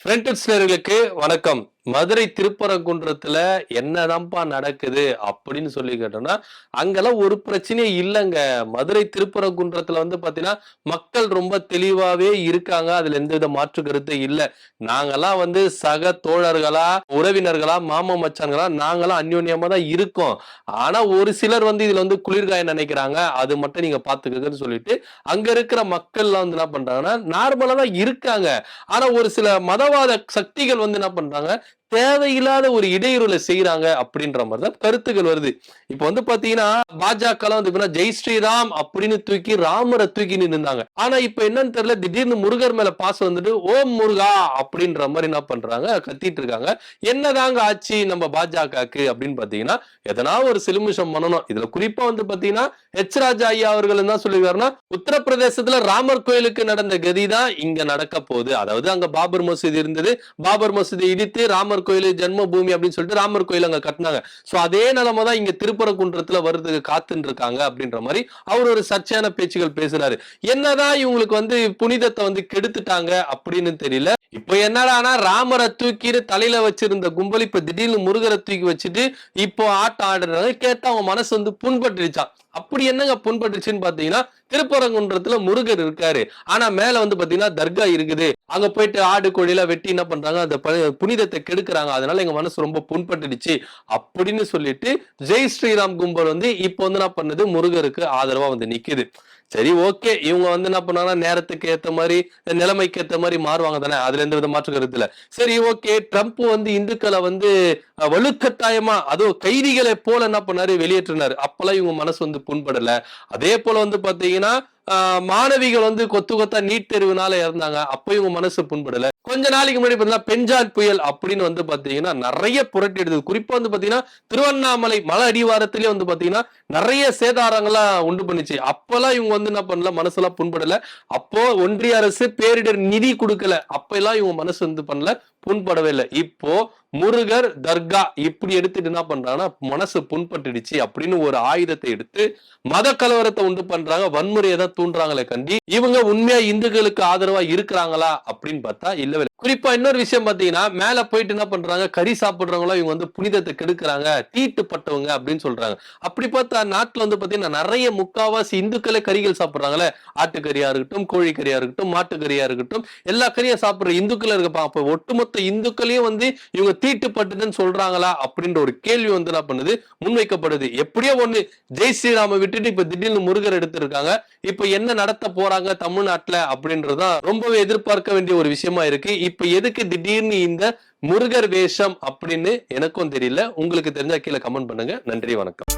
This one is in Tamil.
ஃப்ரெண்ட்ஸ்னர்களுக்கு வணக்கம். மதுரை திருப்பரங்குன்றத்துல என்னதான்ப்பா நடக்குது அப்படின்னு சொல்லி கேட்டோம்னா, அங்கெல்லாம் ஒரு பிரச்சனையே இல்லங்க. மதுரை திருப்பரங்குன்றத்துல பாத்தீங்கன்னா, மக்கள் ரொம்ப தெளிவாவே இருக்காங்க. அதுல எந்தவித மாற்று கருத்தும் இல்ல. நாங்கலாம் சக தோழர்களா, உறவினர்களா, மாமா மச்சான்களா நாங்கலாம் அந்யோன்யமா தான் இருக்கோம். ஆனா ஒரு சிலர் இதுல குளிர்காய நினைக்கிறாங்க. அது மட்டும் நீங்க பாத்துக்கங்கன்னு சொல்லிட்டு, அங்க இருக்கிற மக்கள்லாம் என்ன பண்றாங்கன்னா, நார்மலா தான் இருக்காங்க. ஆனா ஒரு சில மதவாத சக்திகள் என்ன பண்றாங்க, தேவையில்லாத ஒரு இடையூறுல செய்யறாங்க அப்படின்ற மாதிரிதான் கருத்துக்கள் வருது. இப்ப பாத்தீங்கன்னா பாஜக ஜெய் ஸ்ரீராம் அப்படின்னு தூக்கி ராமரை தூக்கி நின்றாங்க. ஆனா இப்ப என்னன்னு தெரியல, திடீர்னு முருகர் மேல பாசம் ஓம் முருகா அப்படின்ற மாதிரி என்ன பண்றாங்க, கத்திட்டு இருக்காங்க. என்னதாங்க ஆச்சு நம்ம பாஜகக்கு அப்படின்னு பாத்தீங்கன்னா, எதனா ஒரு சிலுமிஷம் பண்ணணும். இதுல குறிப்பா பாத்தீங்கன்னா எச் ராஜா ஐயா அவர்கள் என்ன சொல்லுவாருன்னா, உத்தரப்பிரதேசத்துல ராமர் கோயிலுக்கு நடந்த கதிதான் இங்க நடக்க போகுது. அதாவது அங்க பாபர் மசூதி இருந்தது, பாபர் மசூதி இடித்து ராமர் கோயில் ஜென்ம பூமி அப்படின்னு சொல்லிட்டு ராமர் கோயில் அங்க கட்டினாங்க. சோ அதே நிலைமை தான் இங்க திருப்பரங்குன்றத்துல வருதுக்கு காத்துட்டு இருக்காங்க அப்படின்ற மாதிரி அவர் ஒரு சர்ச்சையான பேச்சுகள் பேசுறாரு. என்னதான் இவங்களுக்கு புனிதத்தை கெடுத்துட்டாங்க அப்படின்னு தெரியல. இப்ப என்னடானா ராமரை தூக்கிட்டு தலையில வச்சிருந்த கும்பல் இப்ப திடீர்னு முருகரை தூக்கி வச்சுட்டு இப்போ ஆட்டம் ஆடுறாங்க. கேட்டா அவன் மனசு புண்பட்டுருச்சான். அப்படி என்னங்க புண்பட்டுச்சுன்னு பாத்தீங்கன்னா, திருப்பரங்குன்றத்துல முருகர் இருக்காரு. ஆனா மேல பாத்தீங்கன்னா தர்கா இருக்குது. அங்க போயிட்டு ஆடு கோழில வெட்டி என்ன பண்றாங்க, அந்த புனிதத்தை கெடுக்கிறாங்க. அதனால எங்க மனசு ரொம்ப புண்பட்டுடுச்சு அப்படின்னு சொல்லிட்டு ஜெய் ஸ்ரீராம் கும்பல் இப்போ என்ன பண்ணுது, முருகருக்கு ஆதரவா நிக்குது. சரி, ஓகே, இவங்க என்ன பண்ணாங்கன்னா நேரத்துக்கு ஏத்த மாதிரி, நிலைமைக்கு ஏத்த மாதிரி மாறுவாங்க தானே, அதுல எந்த வித மாற்று கருத்து இல்ல. சரி, ஓகே, ட்ரம்ப் இந்துக்களை வலுக்கட்டாயமா அதுவும் கைதிகளை போல என்ன பண்ணாரு, வெளியேற்றினாரு. அப்பெல்லாம் இவங்க மனசு புண்படல. அதே போல பாத்தீங்கன்னா மாணவிகள் கொத்து கொத்தா நீட் தேர்வுனால இறந்தாங்க. அப்ப இவங்க மனசு புண்படல. கொஞ்ச நாளைக்கு முன்னாடி பாத்தீங்கன்னா பெஞ்சான் புயல் அப்படின்னு பாத்தீங்கன்னா நிறைய புரட்டி எடுத்தது. குறிப்பா பாத்தீங்கன்னா திருவண்ணாமலை மலை அடிவாரத்திலே பாத்தீங்கன்னா நிறைய சேதாரங்கள்லாம் உண்டு பண்ணுச்சு. அப்பெல்லாம் இவங்க என்ன பண்ணல, மனசெல்லாம் புண்படல. அப்போ ஒன்றிய அரசு பேரிடர் நிதி கொடுக்கல. அப்ப எல்லாம் இவங்க மனசு பண்ணல, புண்படவே இல்லை. இப்போ முருகர் தர்கா இப்படி எடுத்துட்டு என்ன பண்றாங்கன்னா மனசு புண்பட்டுடுச்சு அப்படின்னு ஒரு ஆயுதத்தை எடுத்து மத கலவரத்தை உண்டு பண்றாங்க, வன்முறையை தான் தூண்டுறாங்களே கண்டி இவங்க உண்மையா இந்துக்களுக்கு ஆதரவா இருக்கிறாங்களா அப்படின்னு பார்த்தா இல்லவே. குறிப்பா இன்னொரு விஷயம் பாத்தீங்கன்னா, மேல போயிட்டு என்ன பண்றாங்க, கறி சாப்பிடுறவங்களும் இவங்க புனிதத்தை கெடுக்கிறாங்க, தீட்டுப்பட்டவங்க அப்படின்னு சொல்றாங்க. அப்படி பார்த்தா நாட்டுல பாத்தீங்கன்னா நிறைய முக்காவாசி இந்துக்களே கறிகள் சாப்பிடுறாங்களே. ஆட்டுக்கறியா இருக்கட்டும், கோழிக்கறியா இருக்கட்டும், மாட்டுக்கறியா இருக்கட்டும், எல்லா கறியும் சாப்பிடுற இந்துக்கள் இருக்கப்பா. அப்ப ஒட்டுமொத்த இந்துக்களையும் இவங்க தீட்டுப்பட்டதுன்னு சொல்றாங்களா அப்படின்ற ஒரு கேள்வி என்ன பண்ணுது, முன்வைக்கப்படுது. எப்படியோ ஒண்ணு, ஜெய் ஸ்ரீராம விட்டுட்டு இப்ப திடீர்னு முருகர் எடுத்திருக்காங்க. இப்ப என்ன நடத்த போறாங்க தமிழ்நாட்டுல அப்படின்றதான் ரொம்பவே எதிர்பார்க்க வேண்டிய ஒரு விஷயமா இருக்கு. இப்ப எதுக்கு திடீர்னு இந்த முருகர் வேஷம் அப்படின்னு எனக்கும் தெரியல. உங்களுக்கு தெரிஞ்சா கீழே கமெண்ட் பண்ணுங்க. நன்றி, வணக்கம்.